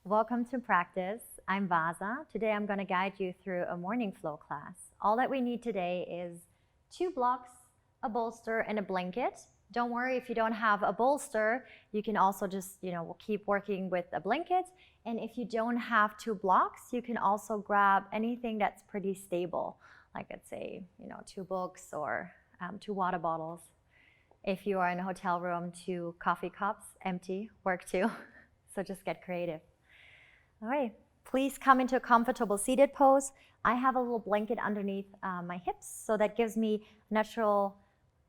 Welcome to practice. I'm Vaza. Today I'm going to guide you through a morning flow class. All that we need today is 2 blocks, a bolster, and a blanket. Don't worry if you don't have a bolster, you can also just, keep working with a blanket. And if you don't have 2 blocks, you can also grab anything that's pretty stable, like let's say, 2 books or 2 water bottles. If you are in a hotel room, 2 coffee cups, empty, work too. So just get creative. All right, please come into a comfortable seated pose. I have a little blanket underneath my hips, so that gives me natural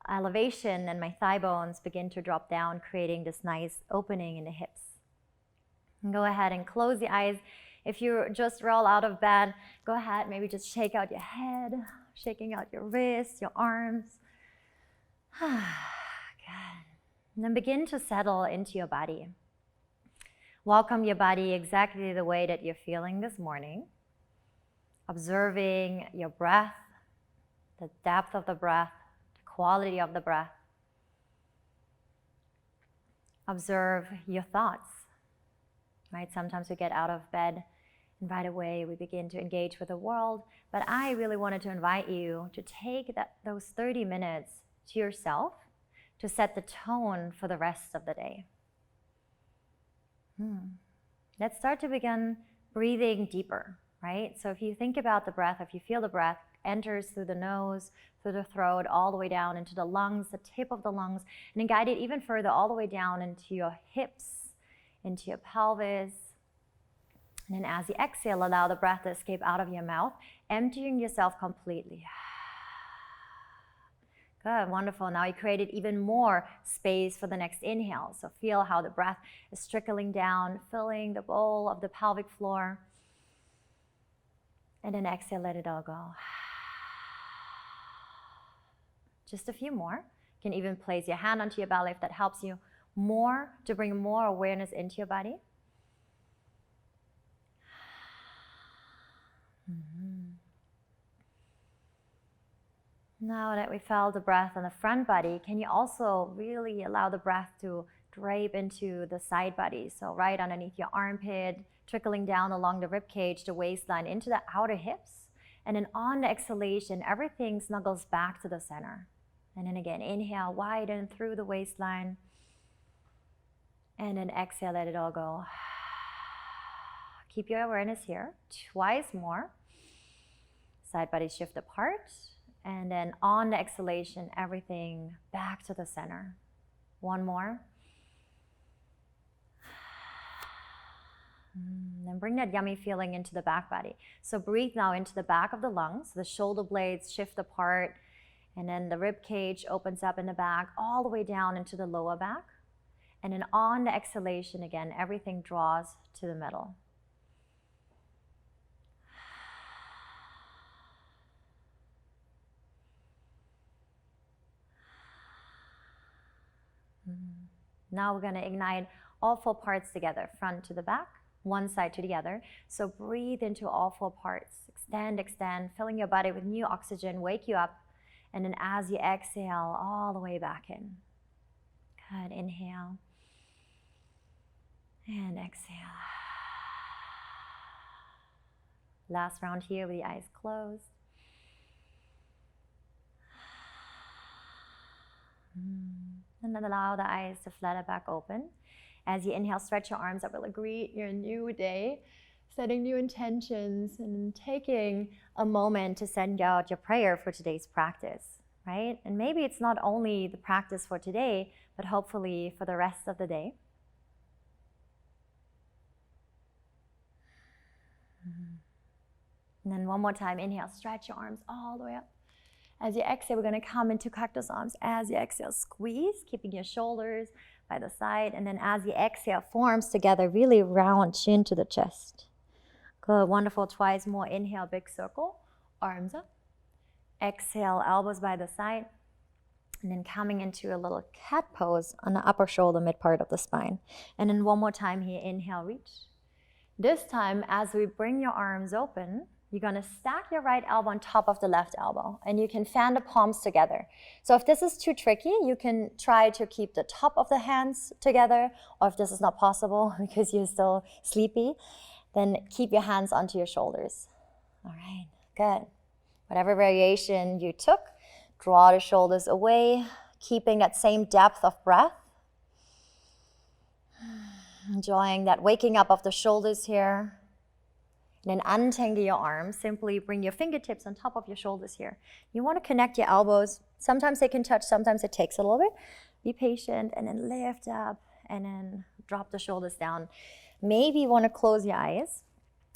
elevation, and my thigh bones begin to drop down, creating this nice opening in the hips. And go ahead and close the eyes. If you just roll out of bed, go ahead, maybe just shake out your head, shaking out your wrists, your arms. Good. And then begin to settle into your body. Welcome your body exactly the way that you're feeling this morning. Observing your breath, the depth of the breath, the quality of the breath. Observe your thoughts, right? Sometimes we get out of bed and right away we begin to engage with the world. But I really wanted to invite you to take those 30 minutes to yourself to set the tone for the rest of the day. Let's start to begin breathing deeper, right? So if you think about the breath, if you feel the breath enters through the nose, through the throat, all the way down into the lungs, the tip of the lungs, and then guide it even further all the way down into your hips, into your pelvis. And then as you exhale, allow the breath to escape out of your mouth, emptying yourself completely. Good, wonderful. Now you created even more space for the next inhale. So feel how the breath is trickling down, filling the bowl of the pelvic floor. And then exhale, let it all go. Just a few more. You can even place your hand onto your belly if that helps you more, to bring more awareness into your body. Now that we felt the breath on the front body, can you also really allow the breath to drape into the side body? So right underneath your armpit, trickling down along the rib cage, the waistline, into the outer hips. And then on the exhalation, everything snuggles back to the center. And then again, inhale, widen through the waistline. And then exhale, let it all go. Keep your awareness here. Twice more. Side body shift apart. And then on the exhalation, everything back to the center. One more. Then bring that yummy feeling into the back body. So breathe now into the back of the lungs. The shoulder blades shift apart. And then the rib cage opens up in the back, all the way down into the lower back. And then on the exhalation again, everything draws to the middle. Now we're going to ignite all 4 parts together, front to the back, one side to the other. So breathe into all 4 parts. Extend, filling your body with new oxygen, wake you up. And then as you exhale, all the way back in. Good, inhale. And exhale. Last round here with the eyes closed. And then allow the eyes to flutter back open. As you inhale, stretch your arms up, really greet your new day, setting new intentions and taking a moment to send out your prayer for today's practice, right? And maybe it's not only the practice for today, but hopefully for the rest of the day. And then one more time, inhale, stretch your arms all the way up. As you exhale, we're going to come into cactus arms. As you exhale, squeeze, keeping your shoulders by the side. And then as you exhale, forearms together, really round chin to the chest. Good, wonderful. Twice more. Inhale, big circle, arms up. Exhale, elbows by the side. And then coming into a little cat pose on the upper shoulder, mid part of the spine. And then one more time here, inhale, reach. This time, as we bring your arms open, you're going to stack your right elbow on top of the left elbow, and you can fan the palms together. So if this is too tricky, you can try to keep the top of the hands together, or if this is not possible because you're still sleepy, then keep your hands onto your shoulders. All right, good. Whatever variation you took, draw the shoulders away, keeping that same depth of breath. Enjoying that waking up of the shoulders here. And then untangle your arms. Simply bring your fingertips on top of your shoulders here. You want to connect your elbows. Sometimes they can touch, sometimes it takes a little bit. Be patient and then lift up and then drop the shoulders down. Maybe you want to close your eyes.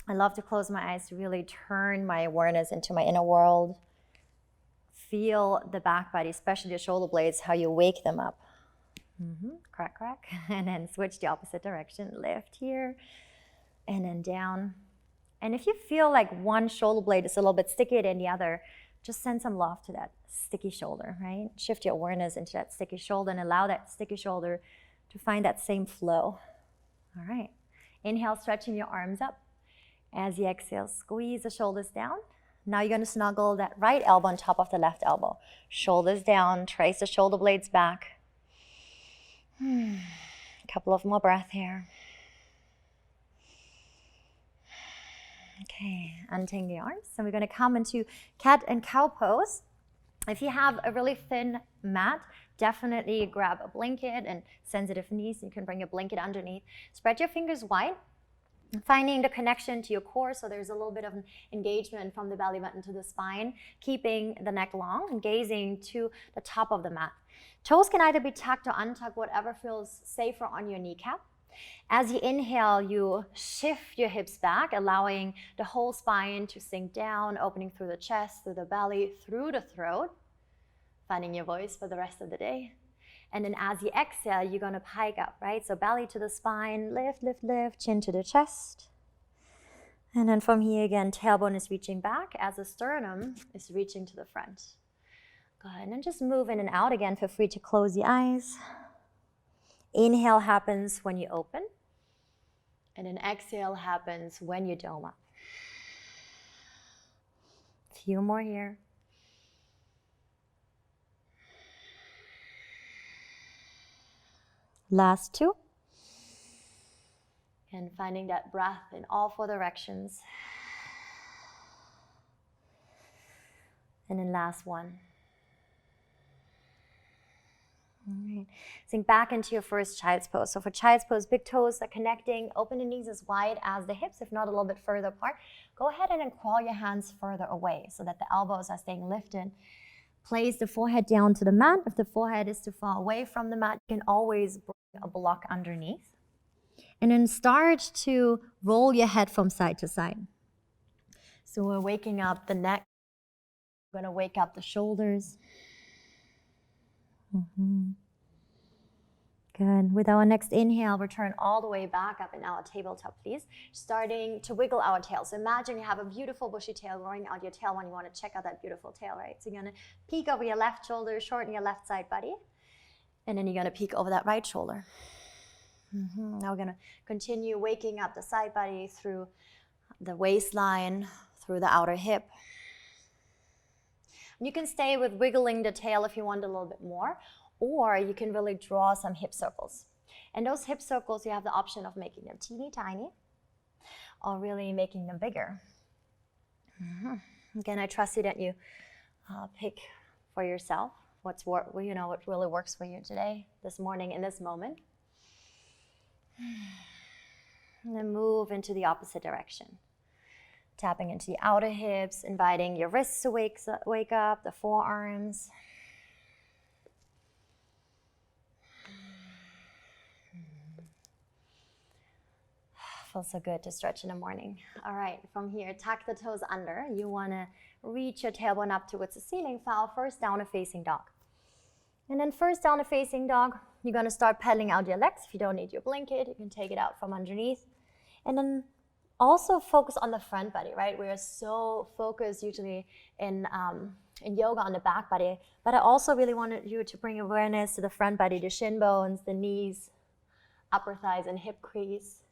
I love to close my eyes to really turn my awareness into my inner world. Feel the back body, especially the shoulder blades, how you wake them up. Crack, crack. And then switch the opposite direction. Lift here and then down. And if you feel like one shoulder blade is a little bit stickier than the other, just send some love to that sticky shoulder, right? Shift your awareness into that sticky shoulder and allow that sticky shoulder to find that same flow. All right. Inhale, stretching your arms up. As you exhale, squeeze the shoulders down. Now you're going to snuggle that right elbow on top of the left elbow. Shoulders down, trace the shoulder blades back. A couple of more breaths here. Okay, untangle your arms. And we're going to come into cat and cow pose. If you have a really thin mat, definitely grab a blanket, and sensitive knees, you can bring a blanket underneath. Spread your fingers wide, finding the connection to your core, so there's a little bit of an engagement from the belly button to the spine, keeping the neck long and gazing to the top of the mat. Toes can either be tucked or untucked, whatever feels safer on your kneecap. As you inhale, you shift your hips back, allowing the whole spine to sink down, opening through the chest, through the belly, through the throat, finding your voice for the rest of the day. And then as you exhale, you're going to pike up, right? So belly to the spine, lift, lift, lift, chin to the chest. And then from here again, tailbone is reaching back as the sternum is reaching to the front. Good, and then just move in and out again. Feel free to close your eyes. Inhale happens when you open, and then exhale happens when you dome up. A few more here. Last two. And finding that breath in all four directions. And then last one. All right. Sink back into your first child's pose. So for child's pose, big toes are connecting. Open the knees as wide as the hips, if not a little bit further apart. Go ahead and then crawl your hands further away so that the elbows are staying lifted. Place the forehead down to the mat. If the forehead is too far away from the mat, you can always bring a block underneath. And then start to roll your head from side to side. So we're waking up the neck. We're going to wake up the shoulders. Good. With our next inhale, return all the way back up in our tabletop, please. Starting to wiggle our tail. So imagine you have a beautiful bushy tail growing out your tailbone. You want to check out that beautiful tail, right? So you're going to peek over your left shoulder, shorten your left side body. And then you're going to peek over that right shoulder. Now we're going to continue waking up the side body through the waistline, through the outer hip. You can stay with wiggling the tail if you want a little bit more, or you can really draw some hip circles. And those hip circles, you have the option of making them teeny tiny or really making them bigger. Again, I trust you that you pick for yourself what really works for you today, this morning, in this moment. And then move into the opposite direction. Tapping into the outer hips, inviting your wrists to wake up, the forearms. Feels so good to stretch in the morning. All right, from here, tuck the toes under. You want to reach your tailbone up towards the ceiling for our first downward facing dog. And then first downward facing dog, you're going to start pedaling out your legs. If you don't need your blanket, you can take it out from underneath. And then also focus on the front body, right? We are so focused usually in yoga on the back body, but I also really wanted you to bring awareness to the front body, the shin bones, the knees, upper thighs, and hip crease.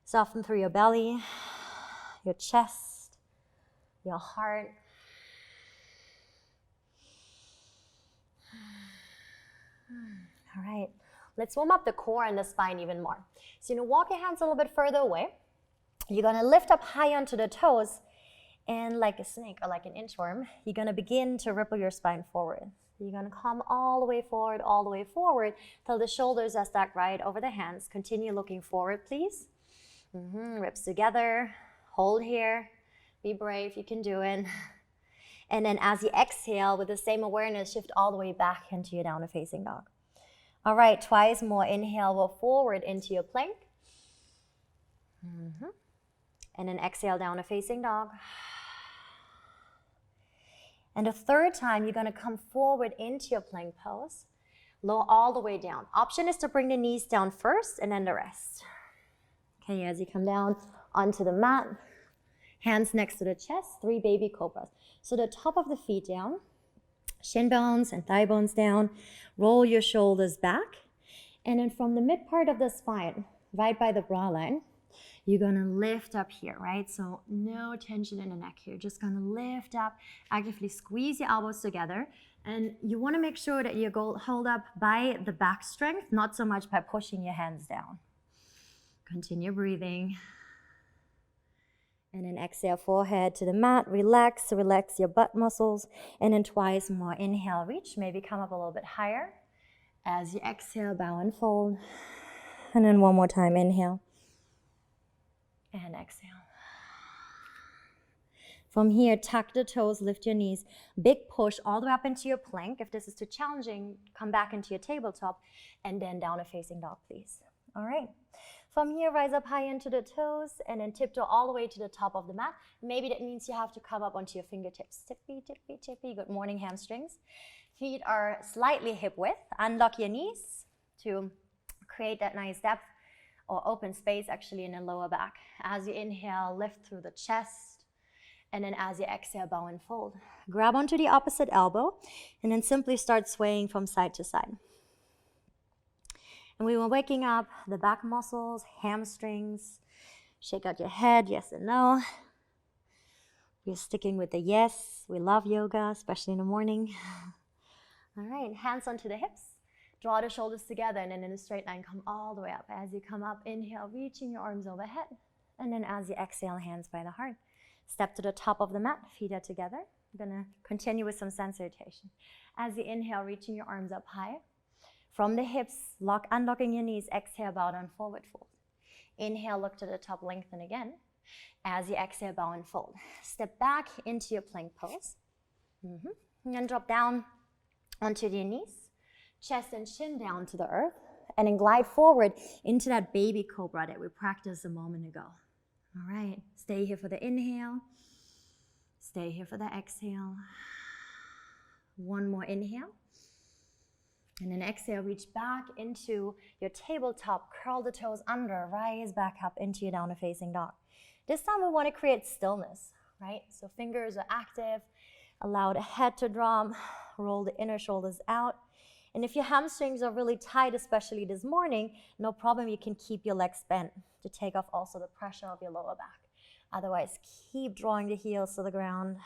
Soften through your belly, your chest, your heart. All right, let's warm up the core and the spine even more. So you're gonna walk your hands a little bit further away. You're gonna lift up high onto the toes, and like a snake or like an inchworm, you're gonna begin to ripple your spine forward. You're gonna come all the way forward till the shoulders are stacked right over the hands. Continue looking forward, please. Ribs together, hold here. Be brave, you can do it. And then as you exhale, with the same awareness, shift all the way back into your downward facing dog. All right, twice more. Inhale, roll forward into your plank. And then exhale, downward facing dog. And the third time, you're gonna come forward into your plank pose. Lower all the way down. Option is to bring the knees down first and then the rest. Okay, as you come down onto the mat, hands next to the chest, 3 baby cobras. So the top of the feet down, shin bones and thigh bones down, roll your shoulders back, and then from the mid part of the spine, right by the bra line, you're gonna lift up here, right? So no tension in the neck here, just gonna lift up, actively squeeze your elbows together, and you wanna make sure that you hold up by the back strength, not so much by pushing your hands down. Continue breathing. And then exhale, forehead to the mat, relax your butt muscles, and then twice more. Inhale, reach, maybe come up a little bit higher. As you exhale, bow and fold. And then one more time, inhale. And exhale. From here, tuck the toes, lift your knees. Big push all the way up into your plank. If this is too challenging, come back into your tabletop, and then downward facing dog, please. All right. From here, rise up high into the toes, and then tiptoe all the way to the top of the mat. Maybe that means you have to come up onto your fingertips. Tippy, tippy, tippy. Good morning, hamstrings. Feet are slightly hip width. Unlock your knees to create that nice depth or open space actually in the lower back. As you inhale, lift through the chest. And then as you exhale, bow and fold. Grab onto the opposite elbow, and then simply start swaying from side to side. And we were waking up the back muscles, hamstrings. Shake out your head, yes and no. We're sticking with the yes. We love yoga, especially in the morning. All right, hands onto the hips. Draw the shoulders together, and then in a straight line, come all the way up. As you come up, inhale, reaching your arms overhead. And then as you exhale, hands by the heart. Step to the top of the mat, feet are together. I'm gonna continue with some sensation. As you inhale, reaching your arms up high. From the hips, unlocking your knees, exhale, bow down, forward fold. Inhale, look to the top, lengthen again. As you exhale, bow and fold. Step back into your plank pose. And then drop down onto your knees, chest and chin down to the earth, and then glide forward into that baby cobra that we practiced a moment ago. All right, stay here for the inhale. Stay here for the exhale. One more inhale. And then exhale, reach back into your tabletop, curl the toes under, rise back up into your downward facing dog. This time we want to create stillness, right? So fingers are active, allow the head to drop, roll the inner shoulders out. And if your hamstrings are really tight, especially this morning, no problem, you can keep your legs bent to take off also the pressure of your lower back. Otherwise, keep drawing the heels to the ground.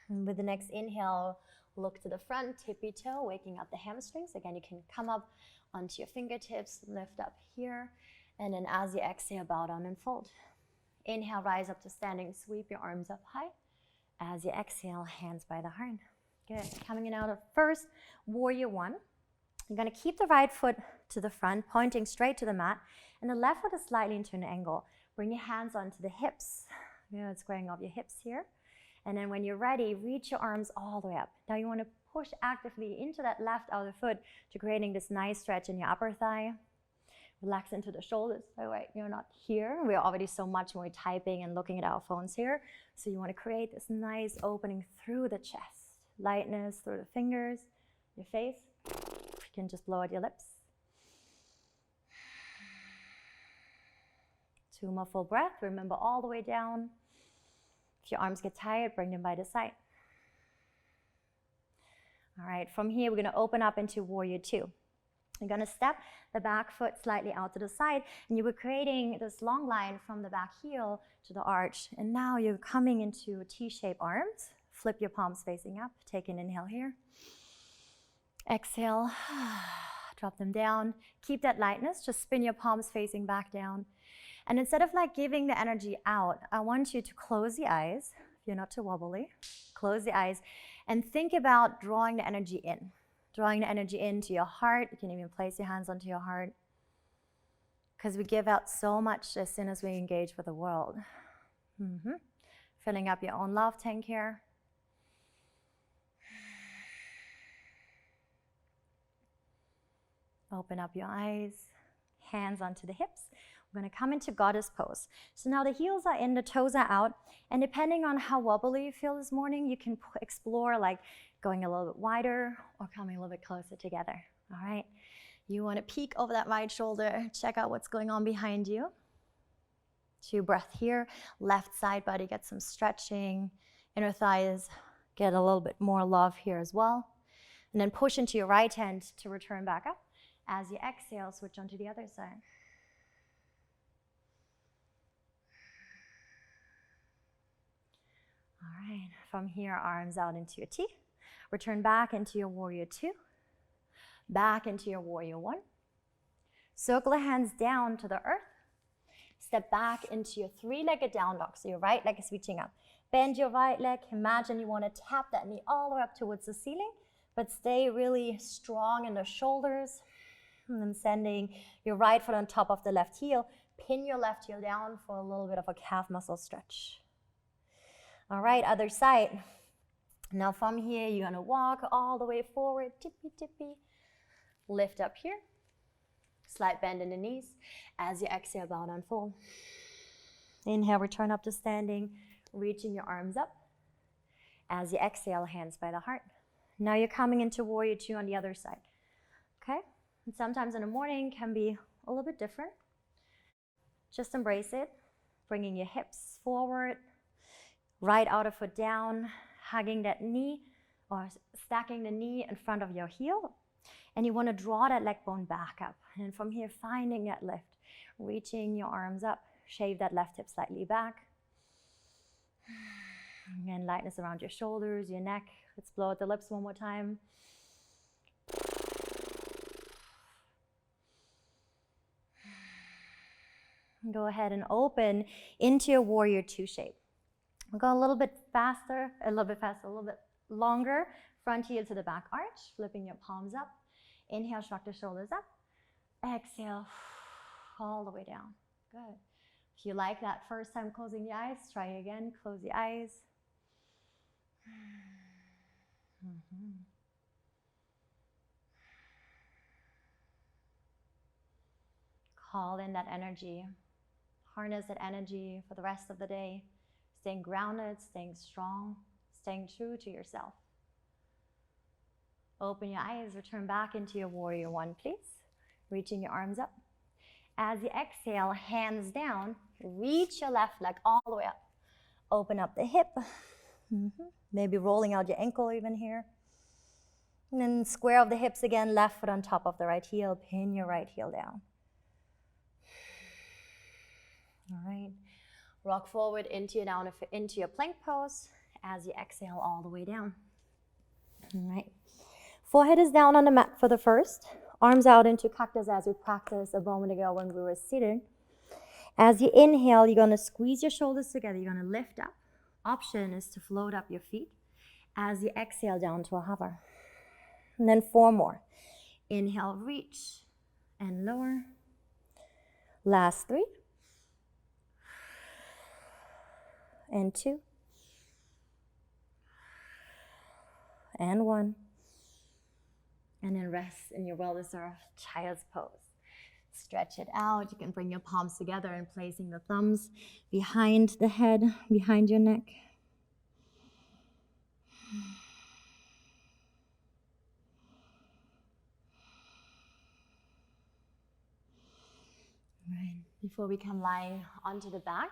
And with the next inhale, look to the front, tippy toe, waking up the hamstrings. Again, you can come up onto your fingertips, lift up here, and then as you exhale, bow down and fold. Inhale, rise up to standing, sweep your arms up high. As you exhale, hands by the heart. Good. Coming in out of first warrior one. You're going to keep the right foot to the front, pointing straight to the mat, and the left foot is slightly into an angle. Bring your hands onto the hips. Good, squaring off your hips here. And then when you're ready, reach your arms all the way up. Now you want to push actively into that left outer foot to creating this nice stretch in your upper thigh. Relax into the shoulders. Oh wait, you're not here. We're already so much more typing and looking at our phones here. So you want to create this nice opening through the chest. Lightness through the fingers, your face. You can just blow out your lips. 2 more full breath. Remember all the way down. If your arms get tired, bring them by the side. All right, from here, we're going to open up into warrior two. You're going to step the back foot slightly out to the side, and you were creating this long line from the back heel to the arch. And now you're coming into T-shaped arms. Flip your palms facing up. Take an inhale here. Exhale. Drop them down. Keep that lightness. Just spin your palms facing back down. And instead of like giving the energy out, I want you to close the eyes. If you're not too wobbly, close the eyes and think about drawing the energy in. Drawing the energy into your heart. You can even place your hands onto your heart. Because we give out so much as soon as we engage with the world. Filling up your own love tank here. Open up your eyes. Hands onto the hips. We're going to come into goddess pose. So now the heels are in, the toes are out. And depending on how wobbly you feel this morning, you can explore like going a little bit wider or coming a little bit closer together. All right. You want to peek over that right shoulder. Check out what's going on behind you. 2 breath here. Left side body get some stretching. Inner thighs get a little bit more love here as well. And then push into your right hand to return back up. As you exhale, switch onto the other side. All right, from here, arms out into a T. Return back into your warrior 2. Back into your warrior 1. Circle the hands down to the earth. Step back into your 3-legged down dog. So your right leg is reaching up. Bend your right leg. Imagine you want to tap that knee all the way up towards the ceiling, but stay really strong in the shoulders. And then sending your right foot on top of the left heel. Pin your left heel down for a little bit of a calf muscle stretch. All right, other side. Now from here, you're gonna walk all the way forward, tippy, tippy. Lift up here. Slight bend in the knees. As you exhale, bow down, fold. Inhale, return up to standing, reaching your arms up. As you exhale, hands by the heart. Now you're coming into warrior 2 on the other side, okay? And sometimes in the morning can be a little bit different. Just embrace it, bringing your hips forward, right outer foot down, hugging that knee or stacking the knee in front of your heel. And you want to draw that leg bone back up. And from here, finding that lift, reaching your arms up, shave that left hip slightly back. Again, lightness around your shoulders, your neck. Let's blow out the lips one more time. Go ahead and open into your warrior 2 shape. We'll go a little bit faster, a little bit longer. Front heel to the back arch, flipping your palms up. Inhale, shrug the shoulders up. Exhale, all the way down. Good. If you like that first time closing the eyes, try again. Close the eyes. Call in that energy. Harness that energy for the rest of the day. Staying grounded, staying strong, staying true to yourself. Open your eyes, return back into your warrior 1, please. Reaching your arms up. As you exhale, hands down, reach your left leg all the way up. Open up the hip. Maybe rolling out your ankle even here. And then square of the hips again, left foot on top of the right heel. Pin your right heel down. All right. Rock forward into your plank pose as you exhale all the way down. All right. Forehead is down on the mat for the first. Arms out into cactus as we practiced a moment ago when we were sitting. As you inhale, you're going to squeeze your shoulders together. You're going to lift up. Option is to float up your feet. As you exhale down to a hover. And then 4 more. Inhale, reach and lower. Last 3. And 2. And 1. And then rest in your well-deserved child's pose. Stretch it out. You can bring your palms together and placing the thumbs behind the head, behind your neck. Right. Before we can lie onto the back,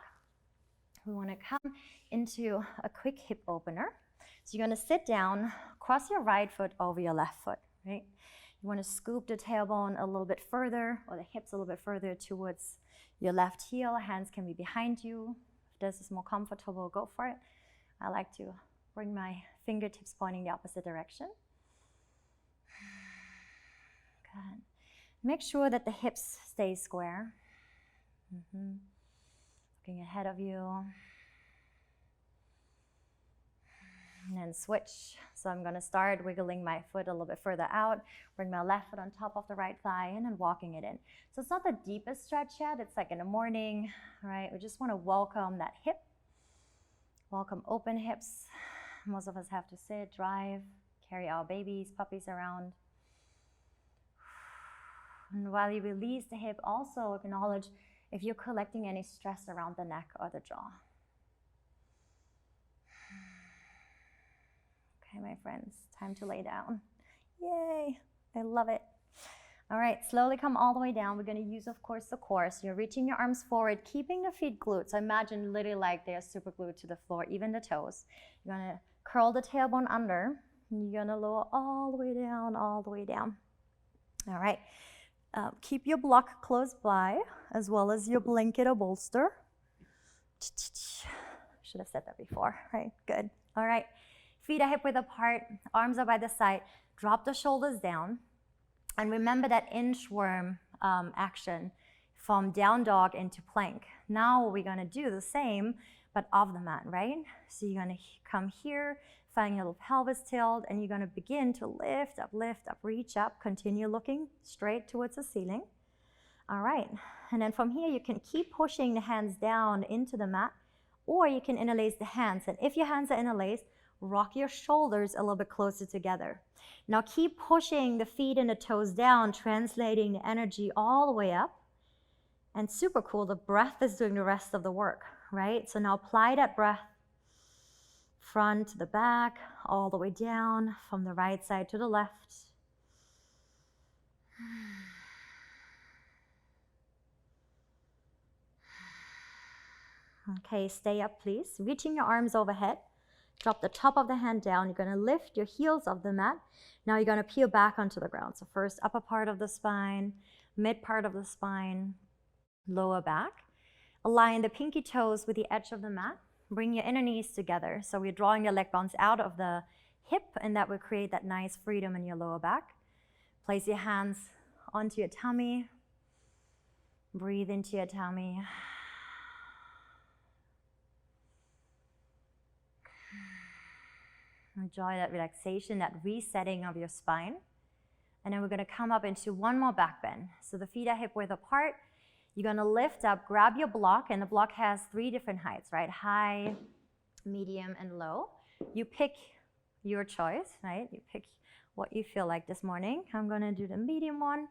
we want to come into a quick hip opener. So you're going to sit down, cross your right foot over your left foot, right? You want to scoop the tailbone a little bit further, or the hips a little bit further towards your left heel. Hands can be behind you. If this is more comfortable, go for it. I like to bring my fingertips pointing the opposite direction. Good. Make sure that the hips stay square. Looking ahead of you. And then switch. So I'm going to start wiggling my foot a little bit further out, bring my left foot on top of the right thigh, and then walking it in. So it's not the deepest stretch yet. It's like in the morning, right? We just want to welcome that hip. Welcome open hips. Most of us have to sit, drive, carry our babies, puppies around. And while you release the hip, also acknowledge if you're collecting any stress around the neck or the jaw. Okay, my friends, time to lay down. Yay, I love it. All right, slowly come all the way down. We're going to use, of course, the core. So you're reaching your arms forward, keeping the feet glued. So imagine literally like they're super glued to the floor, even the toes. You're going to curl the tailbone under. And you're going to lower all the way down, all the way down. All right. Keep your block close by, as well as your blanket or bolster. Should have said that before, right? Good. All right. Feet are hip width apart, arms are by the side. Drop the shoulders down. And remember that inchworm action from down dog into plank. Now we're going to do the same, but off the mat, right? So you're going to come here, find your little pelvis tilt, and you're going to begin to lift up, reach up. Continue looking straight towards the ceiling. All right. And then from here, you can keep pushing the hands down into the mat, or you can interlace the hands. And if your hands are interlaced, rock your shoulders a little bit closer together. Now keep pushing the feet and the toes down, translating the energy all the way up. And super cool, the breath is doing the rest of the work, right? So now apply that breath front to the back, all the way down, from the right side to the left. Okay, stay up, please. Reaching your arms overhead. Drop the top of the hand down. You're going to lift your heels off the mat. Now you're going to peel back onto the ground. So first, upper part of the spine, mid part of the spine, lower back. Align the pinky toes with the edge of the mat. Bring your inner knees together. So we're drawing your leg bones out of the hip, and that will create that nice freedom in your lower back. Place your hands onto your tummy. Breathe into your tummy. Enjoy that relaxation, that resetting of your spine. And then we're going to come up into one more back bend. So the feet are hip width apart. You're going to lift up, grab your block, and the block has 3 different heights, right? High, medium, and low. You pick your choice, right? You pick what you feel like this morning. I'm going to do the medium one.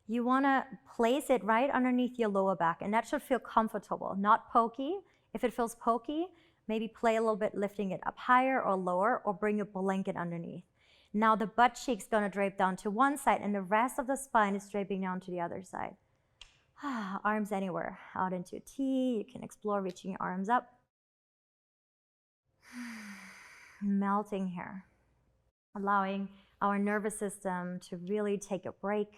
You want to place it right underneath your lower back, and that should feel comfortable, not pokey. If it feels pokey, maybe play a little bit lifting it up higher or lower, or bring a blanket underneath. Now the butt cheek's going to drape down to one side, and the rest of the spine is draping down to the other side. Arms anywhere, out into a T. You can explore reaching your arms up. Melting here, allowing our nervous system to really take a break.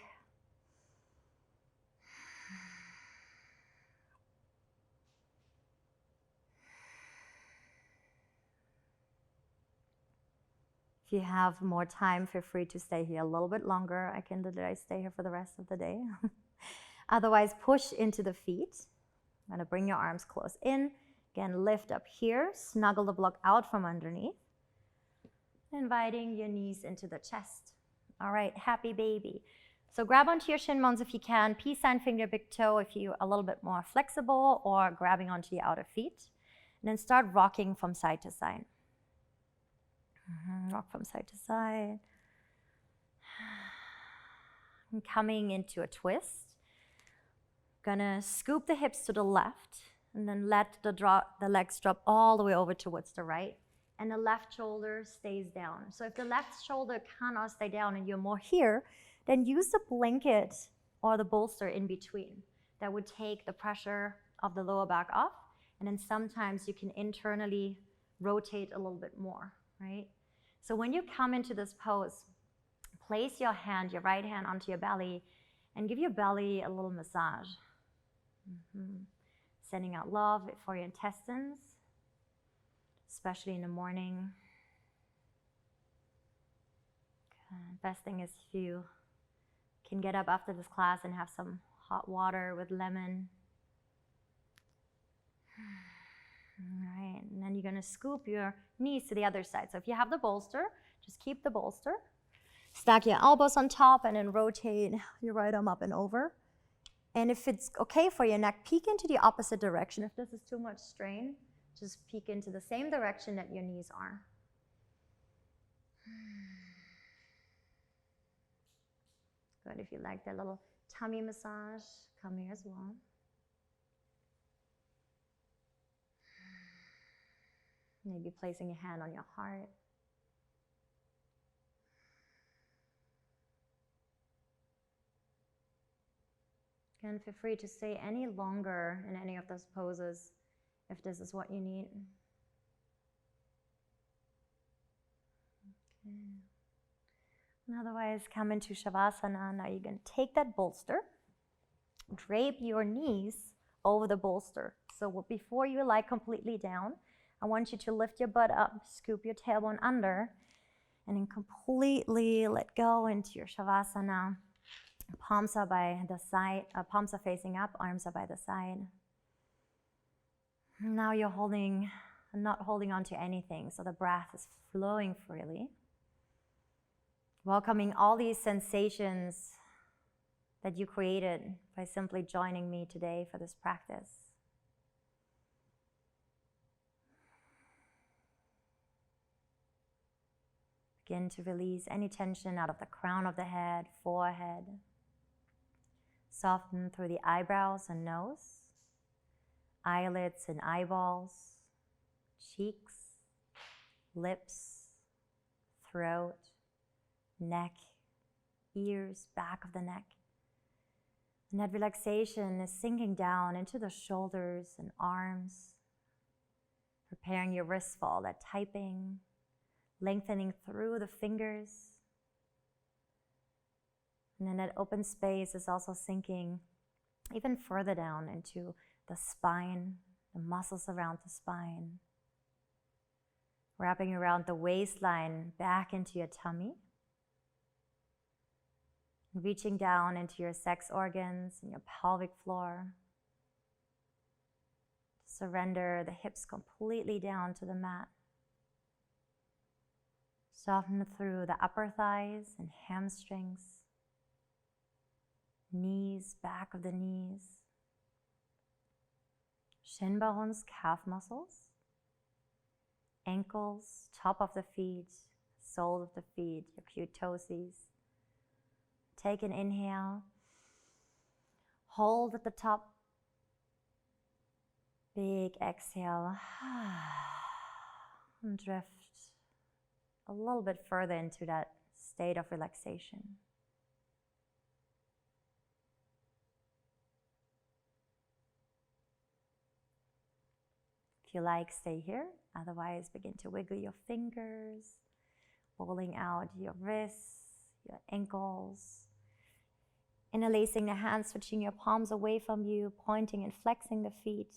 If you have more time, feel free to stay here a little bit longer. I can literally stay here for the rest of the day. Otherwise, push into the feet. I'm going to bring your arms close in. Again, lift up here. Snuggle the block out from underneath. Inviting your knees into the chest. All right, happy baby. So grab onto your shin bones if you can. Peace sign, finger, big toe if you're a little bit more flexible, or grabbing onto the outer feet. And then start rocking from side to side. Rock from side to side. And coming into a twist. Gonna scoop the hips to the left, and then let the legs drop all the way over towards the right. And the left shoulder stays down. So if the left shoulder cannot stay down and you're more here, then use the blanket or the bolster in between. That would take the pressure of the lower back off. And then sometimes you can internally rotate a little bit more, right? So when you come into this pose, place your right hand onto your belly and give your belly a little massage. Sending out love for your intestines, especially in the morning. Best thing is if you can get up after this class and have some hot water with lemon. All right, and then you're going to scoop your knees to the other side. So if you have the bolster, just keep the bolster. Stack your elbows on top and then rotate your right arm up and over. And if it's okay for your neck, peek into the opposite direction. If this is too much strain, just peek into the same direction that your knees are. Good, if you like that little tummy massage, come here as well. Maybe placing a hand on your heart. Again, feel free to stay any longer in any of those poses if this is what you need. Okay. And otherwise, come into Shavasana. Now you're going to take that bolster, drape your knees over the bolster. So before you lie completely down, I want you to lift your butt up, scoop your tailbone under, and then completely let go into your Shavasana. Palms are by the side, palms are facing up, arms are by the side. Now you're not holding on to anything, so the breath is flowing freely. Welcoming all these sensations that you created by simply joining me today for this practice. Begin to release any tension out of the crown of the head, forehead. Soften through the eyebrows and nose, eyelids and eyeballs, cheeks, lips, throat, neck, ears, back of the neck. And that relaxation is sinking down into the shoulders and arms, preparing your wrists for all that typing, lengthening through the fingers. And then that open space is also sinking even further down into the spine, the muscles around the spine. Wrapping around the waistline back into your tummy. Reaching down into your sex organs and your pelvic floor. Surrender the hips completely down to the mat. Soften through the upper thighs and hamstrings. Knees, back of the knees. Shin bones, calf muscles. Ankles, top of the feet, soles of the feet, your cute toesies. Take an inhale. Hold at the top. Big exhale. And drift a little bit further into that state of relaxation. If you like, stay here. Otherwise, begin to wiggle your fingers, rolling out your wrists, your ankles. Interlacing the hands, switching your palms away from you, pointing and flexing the feet.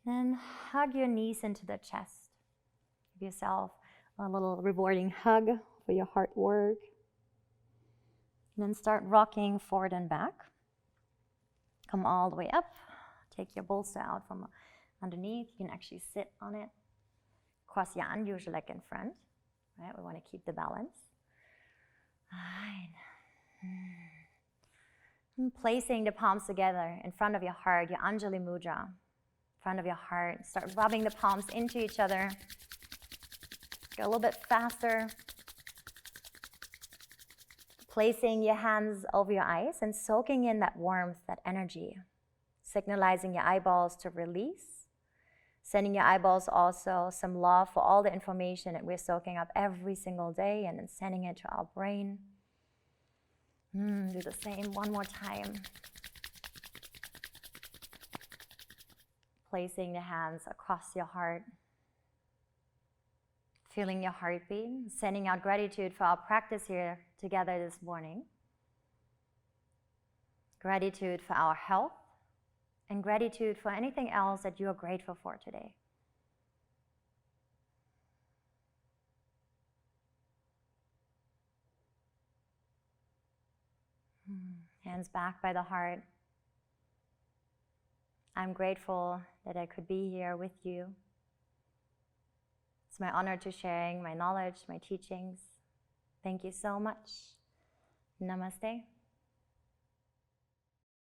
Then hug your knees into the chest. Give yourself a little rewarding hug for your hard work. And then start rocking forward and back. Come all the way up. Take your bolster out from underneath. You can actually sit on it. Cross your arms, use your leg in front. Right? We want to keep the balance. All right. And placing the palms together in front of your heart, your Anjali Mudra, in front of your heart. Start rubbing the palms into each other. Go a little bit faster. Placing your hands over your eyes and soaking in that warmth, that energy. Signalizing your eyeballs to release. Sending your eyeballs also some love for all the information that we're soaking up every single day and then sending it to our brain. Do the same one more time. Placing the hands across your heart. Feeling your heartbeat. Sending out gratitude for our practice here together this morning. Gratitude for our health and gratitude for anything else that you are grateful for today. Hands back by the heart. I'm grateful that I could be here with you. It's my honor to sharing my knowledge, my teachings. Thank you so much. Namaste.